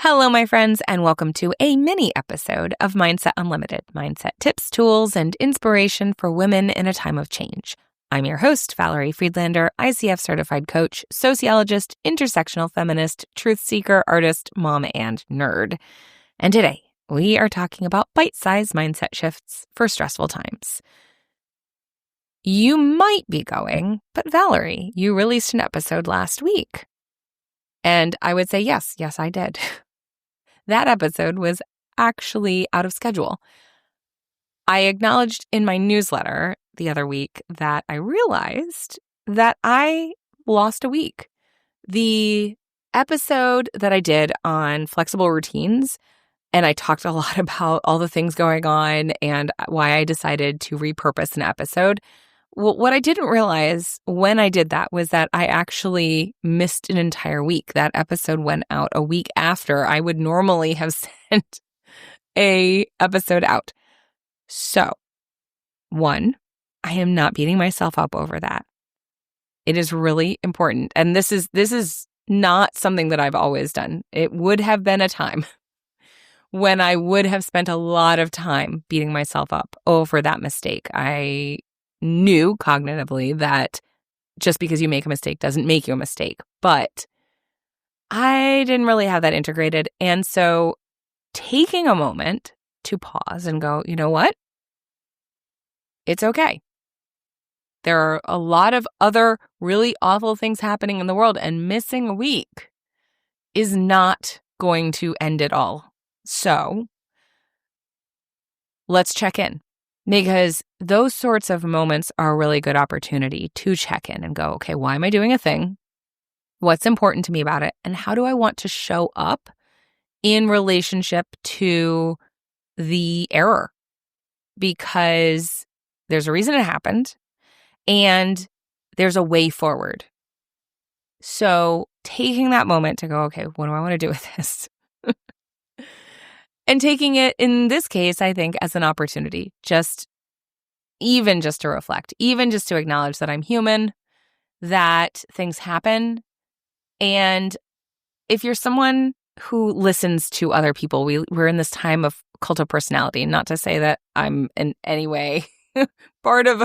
Hello, my friends, and welcome to a mini episode of Mindset Unlimited, mindset tips, tools, and inspiration for women in a time of change. I'm your host, Valerie Friedlander, ICF certified coach, sociologist, intersectional feminist, truth seeker, artist, mom, and nerd. And today, we are talking about bite-sized mindset shifts for stressful times. You might be going, but Valerie, you released an episode last week. And I would say, yes, I did. That episode was actually out of schedule. I acknowledged in my newsletter the other week that I realized that I lost a week. The episode that I did on flexible routines, and I talked a lot about all the things going on and why I decided to repurpose an episode. Well, what I didn't realize when I did that was that I actually missed an entire week. That episode went out a week after I would normally have sent a episode out. So, one, I am not beating myself up over that. It is really important. And this is not something that I've always done. It would have been a time when I would have spent a lot of time beating myself up over that mistake. I knew cognitively that just because you make a mistake doesn't make you a mistake, but I didn't really have that integrated. And so taking a moment to pause and go, you know what? It's okay. There are a lot of other really awful things happening in the world, and missing a week is not going to end it all. So let's check in. Because those sorts of moments are a really good opportunity to check in and go, okay, why am I doing a thing? What's important to me about it? And how do I want to show up in relationship to the error? Because there's a reason it happened and there's a way forward. So taking that moment to go, okay, what do I want to do with this? And taking it, in this case, I think, as an opportunity, even just to reflect, even just to acknowledge that I'm human, that things happen. And if you're someone who listens to other people, we're in this time of cult of personality. Not to say that I'm in any way part of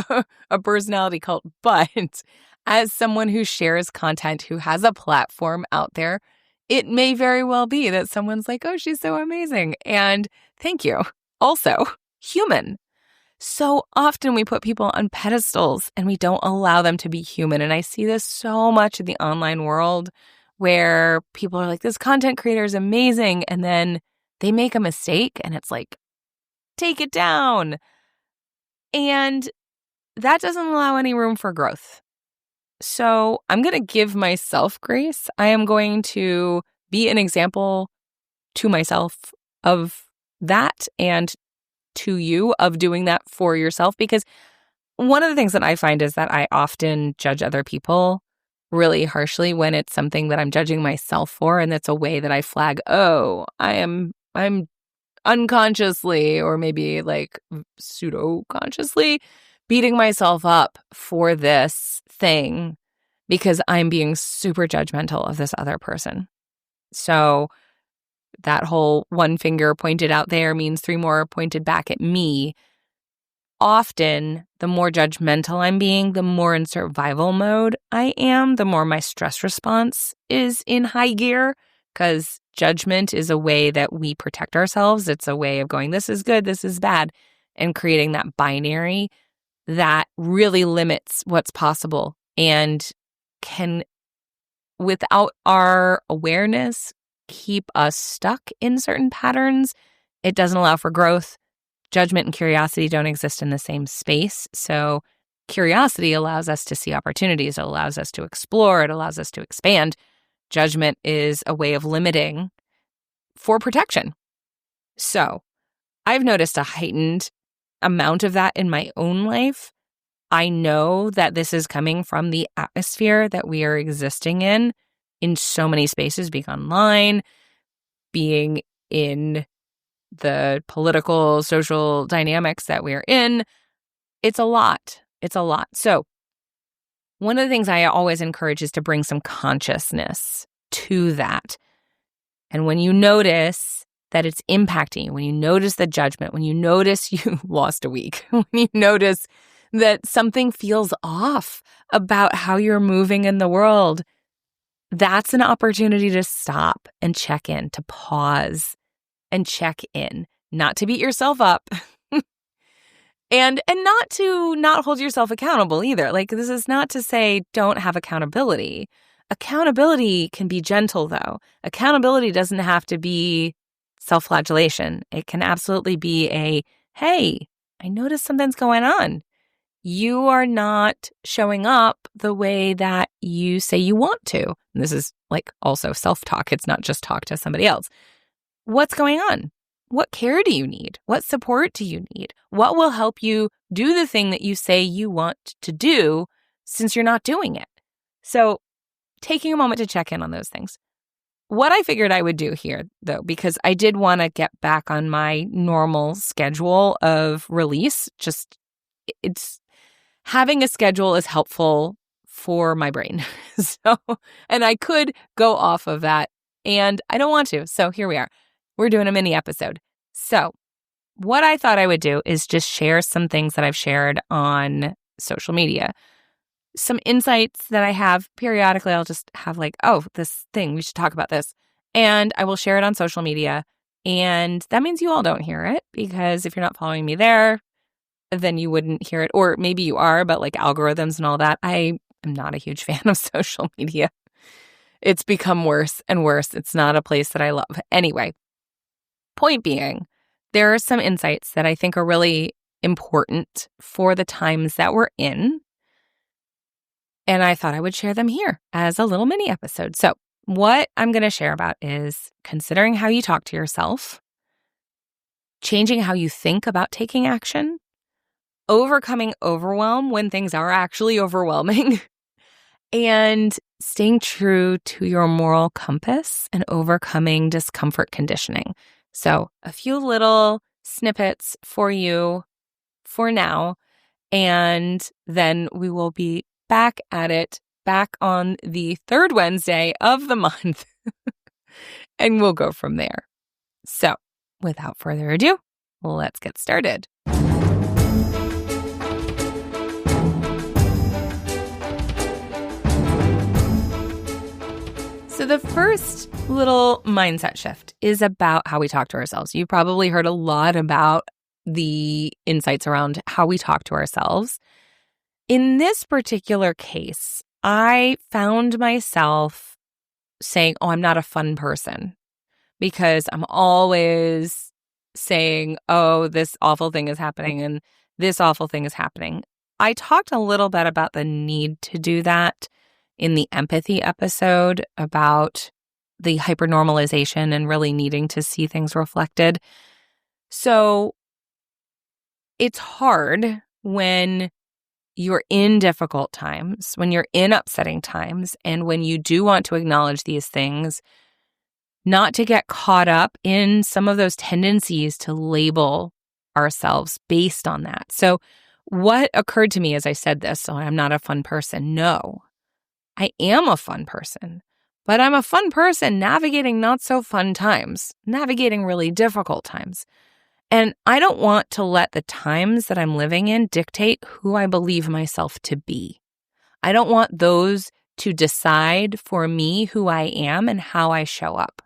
a personality cult, but as someone who shares content, who has a platform out there, it may very well be that someone's like, oh, she's so amazing. And thank you. Also, human. So often we put people on pedestals and we don't allow them to be human. And I see this so much in the online world where people are like, this content creator is amazing. And then they make a mistake and it's like, take it down. And that doesn't allow any room for growth. So I'm going to give myself grace. I am going to be an example to myself of that and to you of doing that for yourself. Because one of the things that I find is that I often judge other people really harshly when it's something that I'm judging myself for. And that's a way that I flag, oh, I'm unconsciously or maybe like pseudo-consciously beating myself up for this thing because I'm being super judgmental of this other person. So that whole one finger pointed out there means three more pointed back at me. Often, the more judgmental I'm being, the more in survival mode I am, the more my stress response is in high gear, because judgment is a way that we protect ourselves. It's a way of going, this is good, this is bad, and creating that binary that really limits what's possible and can, without our awareness, keep us stuck in certain patterns. It doesn't allow for growth. Judgment and curiosity don't exist in the same space. So curiosity allows us to see opportunities. It allows us to explore. It allows us to expand. Judgment is a way of limiting for protection. So I've noticed a heightened amount of that in my own life. I know that this is coming from the atmosphere that we are existing in so many spaces, being online, being in the political, social dynamics that we're in. It's a lot. It's a lot. So one of the things I always encourage is to bring some consciousness to that. And when you notice that it's impacting you, when you notice the judgment, when you notice you lost a week, when you notice that something feels off about how you're moving in the world, that's an opportunity to stop and check in, to pause and check in, not to beat yourself up and not to not hold yourself accountable either. Like, this is not to say don't have accountability. Accountability can be gentle, though. Accountability doesn't have to be self-flagellation. It can absolutely be a, hey, I noticed something's going on. You are not showing up the way that you say you want to. And this is like also self-talk. It's not just talk to somebody else. What's going on? What care do you need? What support do you need? What will help you do the thing that you say you want to do since you're not doing it? So taking a moment to check in on those things. What I figured I would do here, though, because I did want to get back on my normal schedule of release, it's having a schedule is helpful for my brain. And I could go off of that, and I don't want to. So here we are. We're doing a mini episode. So what I thought I would do is just share some things that I've shared on social media. Some insights that I have periodically. I'll just have like, oh, this thing, we should talk about this. And I will share it on social media. And that means you all don't hear it, because if you're not following me there, then you wouldn't hear it. Or maybe you are, but like algorithms and all that. I am not a huge fan of social media. It's become worse and worse. It's not a place that I love. Anyway, point being, there are some insights that I think are really important for the times that we're in. And I thought I would share them here as a little mini episode. So what I'm going to share about is considering how you talk to yourself, changing how you think about taking action, overcoming overwhelm when things are actually overwhelming, and staying true to your moral compass and overcoming discomfort conditioning. So a few little snippets for you for now, and then we will be back at it, back on the third Wednesday of the month, and we'll go from there. So without further ado, let's get started. So the first little mindset shift is about how we talk to ourselves. You've probably heard a lot about the insights around how we talk to ourselves. In this particular case, I found myself saying, oh, I'm not a fun person, because I'm always saying, oh, this awful thing is happening and this awful thing is happening. I talked a little bit about the need to do that in the empathy episode about the hypernormalization and really needing to see things reflected. So it's hard when you're in difficult times, when you're in upsetting times, and when you do want to acknowledge these things, not to get caught up in some of those tendencies to label ourselves based on that. So what occurred to me as I said this, oh, I'm not a fun person. No, I am a fun person, but I'm a fun person navigating not so fun times, navigating really difficult times. And I don't want to let the times that I'm living in dictate who I believe myself to be. I don't want those to decide for me who I am and how I show up.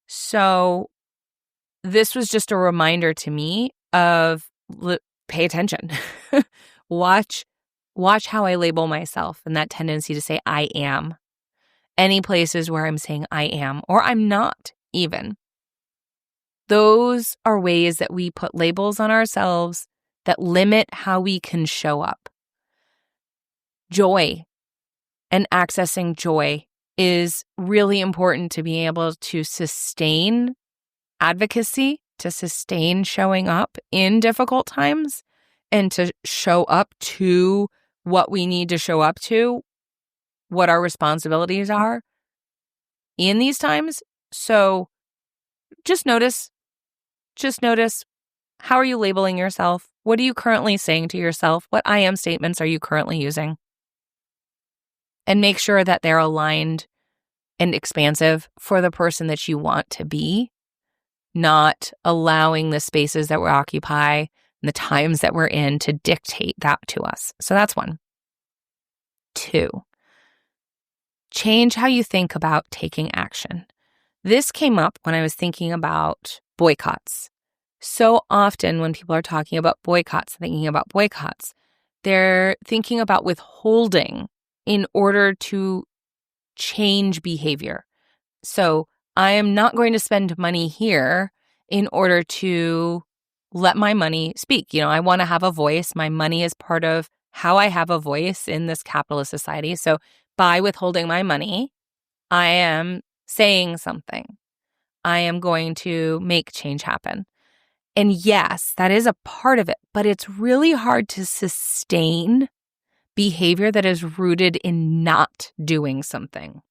So this was just a reminder to me of pay attention. Watch how I label myself and that tendency to say I am. Any places where I'm saying I am or I'm not even. Those are ways that we put labels on ourselves that limit how we can show up. Joy and accessing joy is really important to be able to sustain advocacy, to sustain showing up in difficult times, and to show up to what we need to show up to, what our responsibilities are in these times. So just notice, how are you labeling yourself? What are you currently saying to yourself? What I am statements are you currently using? And make sure that they're aligned and expansive for the person that you want to be, not allowing the spaces that we occupy and the times that we're in to dictate that to us. So that's one. 2, change how you think about taking action. This came up when I was thinking about boycotts. So often when people are talking about boycotts, thinking about boycotts, they're thinking about withholding in order to change behavior. So I am not going to spend money here in order to let my money speak. I want to have a voice. My money is part of how I have a voice in this capitalist society. So by withholding my money, I am saying something. I am going to make change happen. And yes, that is a part of it, but it's really hard to sustain behavior that is rooted in not doing something.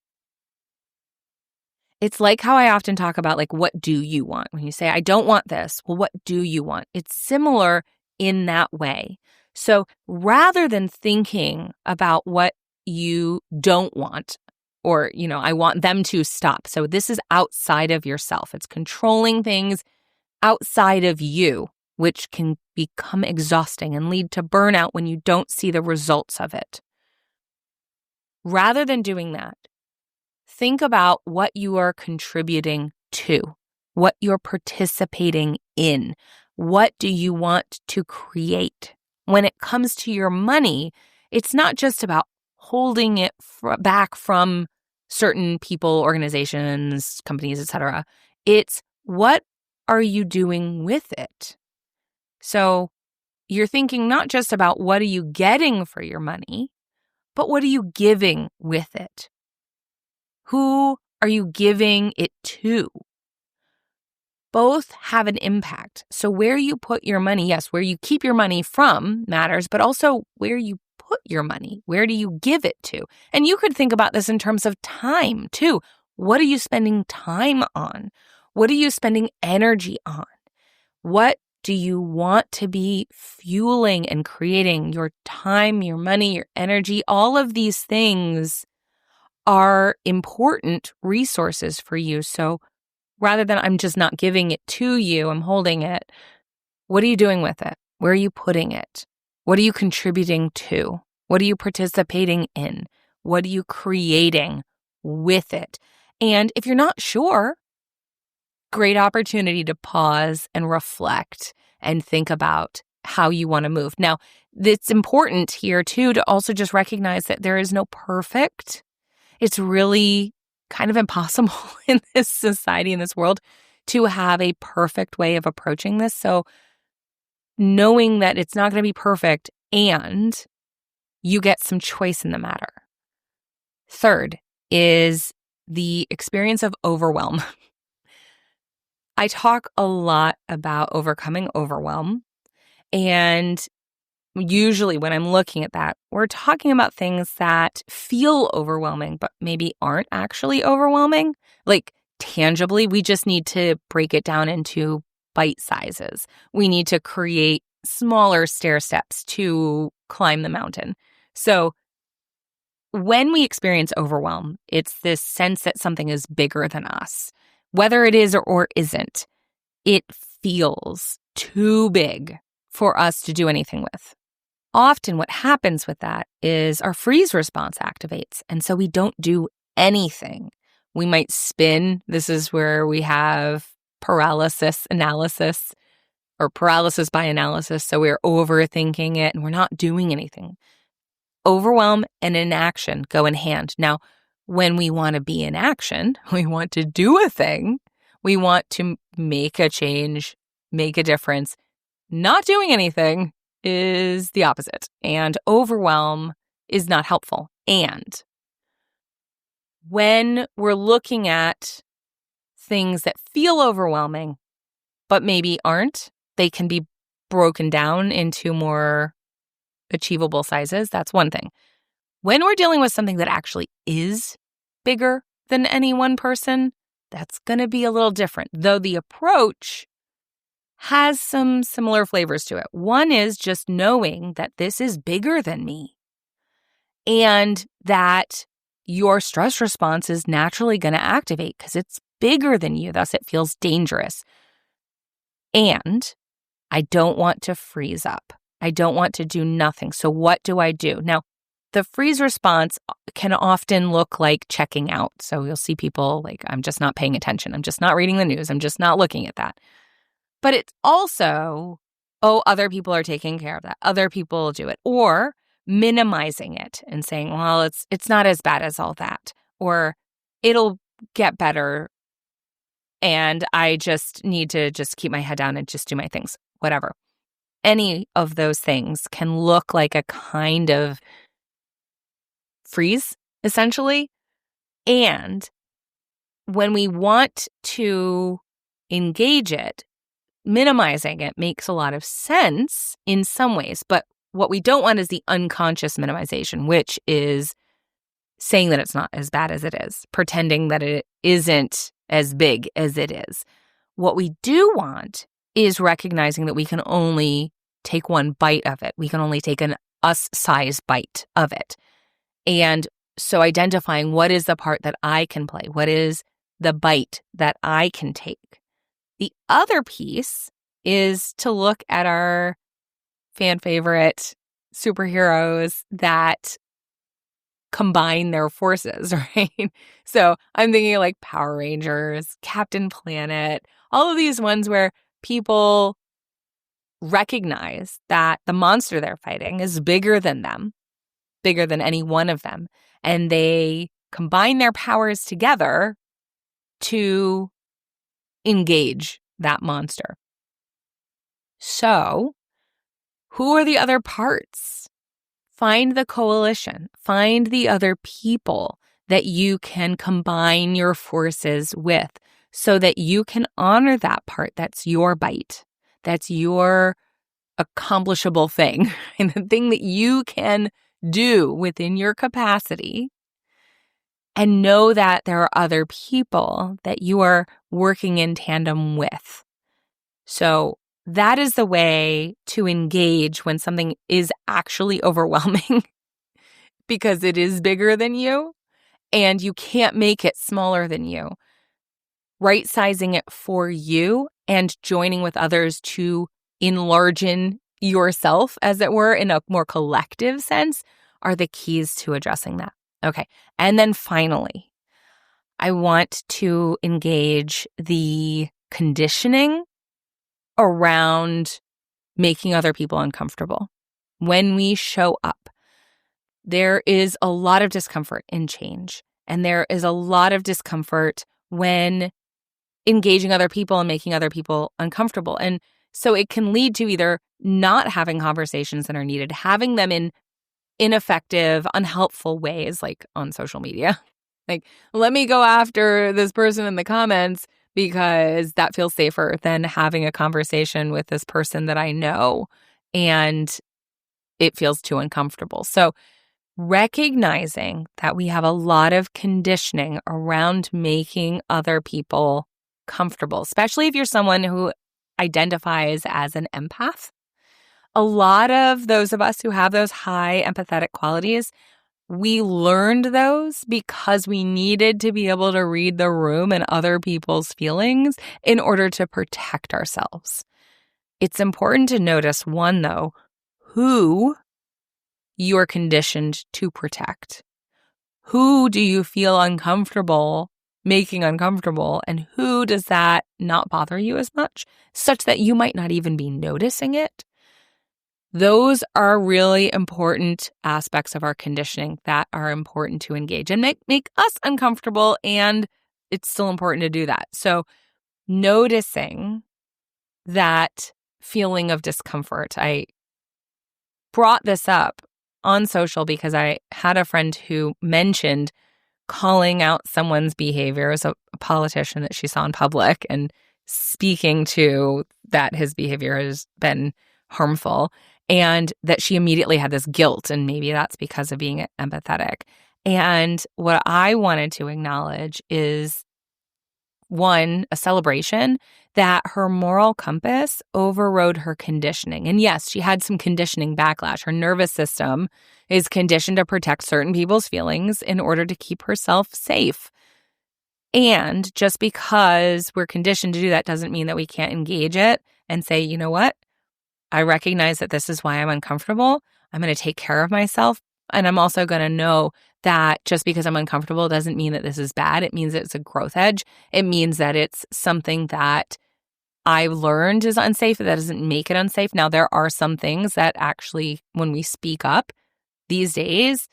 It's like how I often talk about, what do you want? When you say, I don't want this, well, what do you want? It's similar in that way. So rather than thinking about what you don't want, or, I want them to stop. So this is outside of yourself. It's controlling things outside of you, which can become exhausting and lead to burnout when you don't see the results of it. Rather than doing that, think about what you are contributing to, what you're participating in. What do you want to create? When it comes to your money, it's not just about holding it back from certain people, organizations, companies, etc. It's what are you doing with it? So you're thinking not just about what are you getting for your money, but what are you giving with it? Who are you giving it to? Both have an impact. So where you put your money, yes, where you keep your money from matters, but also where you put your money. Where do you give it to? And you could think about this in terms of time too. What are you spending time on? What are you spending energy on? What do you want to be fueling and creating? Your time, your money, your energy, all of these things are important resources for you. So rather than I'm just not giving it to you, I'm holding it, what are you doing with it? Where are you putting it? What are you contributing to? What are you participating in? What are you creating with it? And if you're not sure, great opportunity to pause and reflect and think about how you want to move. Now, it's important here too to also just recognize that there is no perfect. It's really kind of impossible in this society, in this world, to have a perfect way of approaching this. So knowing that it's not going to be perfect and you get some choice in the matter. Third is the experience of overwhelm. I talk a lot about overcoming overwhelm. And usually when I'm looking at that, we're talking about things that feel overwhelming, but maybe aren't actually overwhelming. Like tangibly, we just need to break it down into bite sizes. We need to create smaller stair steps to climb the mountain. So when we experience overwhelm, it's this sense that something is bigger than us. Whether it is or isn't, it feels too big for us to do anything with. Often what happens with that is our freeze response activates, and so we don't do anything. We might spin. This is where we have paralysis analysis or paralysis by analysis. So we're overthinking it and we're not doing anything. Overwhelm and inaction go in hand. Now, when we want to be in action, we want to do a thing. We want to make a change, make a difference. Not doing anything is the opposite. And overwhelm is not helpful. And when we're looking at things that feel overwhelming, but maybe aren't, they can be broken down into more achievable sizes. That's one thing. When we're dealing with something that actually is bigger than any one person, that's going to be a little different, though the approach has some similar flavors to it. One is just knowing that this is bigger than me and that your stress response is naturally going to activate because it's bigger than you. Thus, it feels dangerous. And I don't want to freeze up. I don't want to do nothing. So what do I do? Now, the freeze response can often look like checking out. So you'll see people like, I'm just not paying attention. I'm just not reading the news. I'm just not looking at that. But it's also, oh, other people are taking care of that. Other people will do it. Or minimizing it and saying, well, it's not as bad as all that. Or it'll get better and I just need to just keep my head down and just do my things, whatever. Any of those things can look like a kind of freeze, essentially. And when we want to engage it, minimizing it makes a lot of sense in some ways. But what we don't want is the unconscious minimization, which is saying that it's not as bad as it is, pretending that it isn't as big as it is. What we do want is recognizing that we can only take one bite of it. We can only take an us-size bite of it. And so identifying what is the part that I can play, what is the bite that I can take. The other piece is to look at our fan favorite superheroes that combine their forces, right? So I'm thinking like Power Rangers, Captain Planet, all of these ones where people recognize that the monster they're fighting is bigger than them, bigger than any one of them. And they combine their powers together to engage that monster. So, who are the other parts? Find the coalition. Find the other people that you can combine your forces with so that you can honor that part that's your bite. That's your accomplishable thing, and the thing that you can do within your capacity, and know that there are other people that you are working in tandem with. So that is the way to engage when something is actually overwhelming because it is bigger than you and you can't make it smaller than you. Right-sizing it for you and joining with others to enlargen yourself, as it were, in a more collective sense, are the keys to addressing that. Okay. And then finally, I want to engage the conditioning around making other people uncomfortable. When we show up, there is a lot of discomfort in change, and there is a lot of discomfort when engaging other people and making other people uncomfortable. And so it can lead to either not having conversations that are needed, having them in ineffective, unhelpful ways, like on social media. Like, let me go after this person in the comments because that feels safer than having a conversation with this person that I know and it feels too uncomfortable. So recognizing that we have a lot of conditioning around making other people comfortable, especially if you're someone who identifies as an empath. A lot of those of us who have those high empathetic qualities, we learned those because we needed to be able to read the room and other people's feelings in order to protect ourselves. It's important to notice, one, though, who you are conditioned to protect. Who do you feel uncomfortable making uncomfortable, and who does that not bother you as much, such that you might not even be noticing it? Those are really important aspects of our conditioning that are important to engage and make us uncomfortable, and it's still important to do that. So noticing that feeling of discomfort. I brought this up on social because I had a friend who mentioned calling out someone's behavior as a politician that she saw in public and speaking to that his behavior has been harmful, and that she immediately had this guilt, and maybe that's because of being empathetic. And what I wanted to acknowledge is, a celebration that her moral compass overrode her conditioning. And yes, she had some conditioning backlash. Her nervous system is conditioned to protect certain people's feelings in order to keep herself safe. And just because we're conditioned to do that doesn't mean that we can't engage it and say, you know what? I recognize that this is why I'm uncomfortable. I'm going to take care of myself. And I'm also going to know that just because I'm uncomfortable doesn't mean that this is bad. It means it's a growth edge. It means that it's something that I've learned is unsafe. That doesn't make it unsafe. Now, there are some things that actually, when we speak up these days,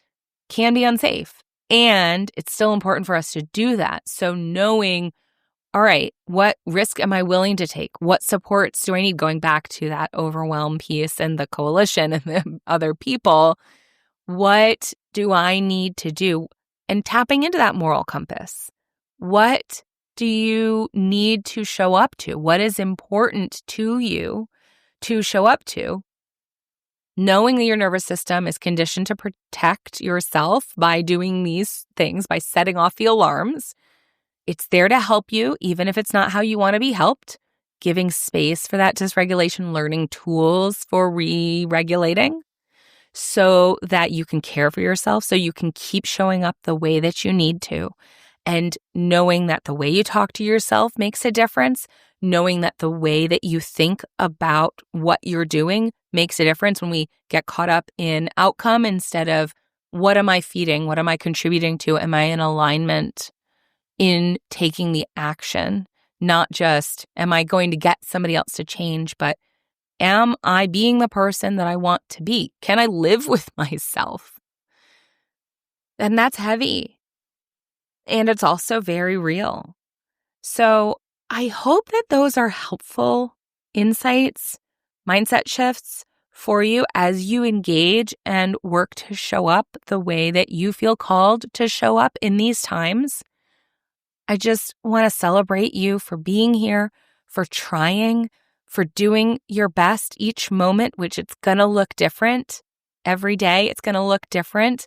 can be unsafe. And it's still important for us to do that. So knowing, all right, what risk am I willing to take? What supports do I need? Going back to that overwhelm piece and the coalition and the other people, what do I need to do? And tapping into that moral compass. What do you need to show up to? What is important to you to show up to? Knowing that your nervous system is conditioned to protect yourself by doing these things, by setting off the alarms. It's there to help you, even if it's not how you want to be helped. Giving space for that dysregulation, learning tools for re-regulating so that you can care for yourself, so you can keep showing up the way that you need to. And knowing that the way you talk to yourself makes a difference, knowing that the way that you think about what you're doing makes a difference when we get caught up in outcome instead of what am I feeding? What am I contributing to? Am I in alignment in taking the action? Not just, am I going to get somebody else to change, but am I being the person that I want to be? Can I live with myself? And that's heavy. And it's also very real. So I hope that those are helpful insights, mindset shifts for you as you engage and work to show up the way that you feel called to show up in these times. I just want to celebrate you for being here, for trying, for doing your best each moment, which it's going to look different every day. It's going to look different.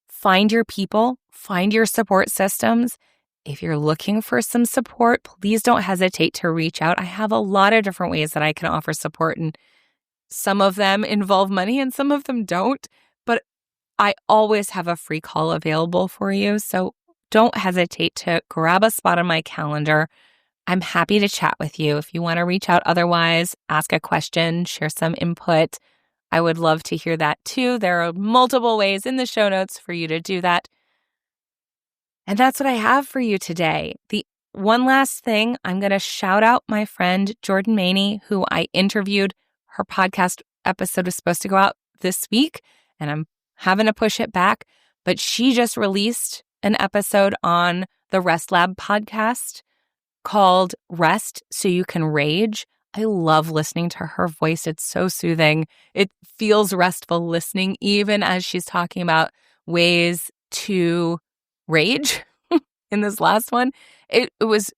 Find your people, find your support systems. If you're looking for some support, please don't hesitate to reach out. I have a lot of different ways that I can offer support, and some of them involve money and some of them don't, but I always have a free call available for you. So don't hesitate to grab a spot on my calendar. I'm happy to chat with you. If you want to reach out otherwise, ask a question, share some input, I would love to hear that too. There are multiple ways in the show notes for you to do that. And that's what I have for you today. The one last thing, I'm going to shout out my friend Jordan Maney, who I interviewed. Her podcast episode was supposed to go out this week, and I'm having to push it back. But she just released an episode on the Rest Lab podcast called Rest So You Can Rage. I love listening to her voice. It's so soothing. It feels restful listening, even as she's talking about ways to rage in this last one. It was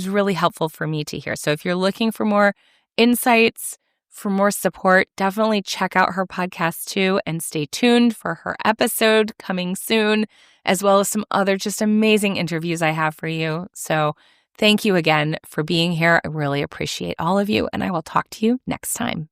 really helpful for me to hear. So if you're looking for more insights, for more support, definitely check out her podcast too, and stay tuned for her episode coming soon, as well as some other just amazing interviews I have for you. So thank you again for being here. I really appreciate all of you, and I will talk to you next time.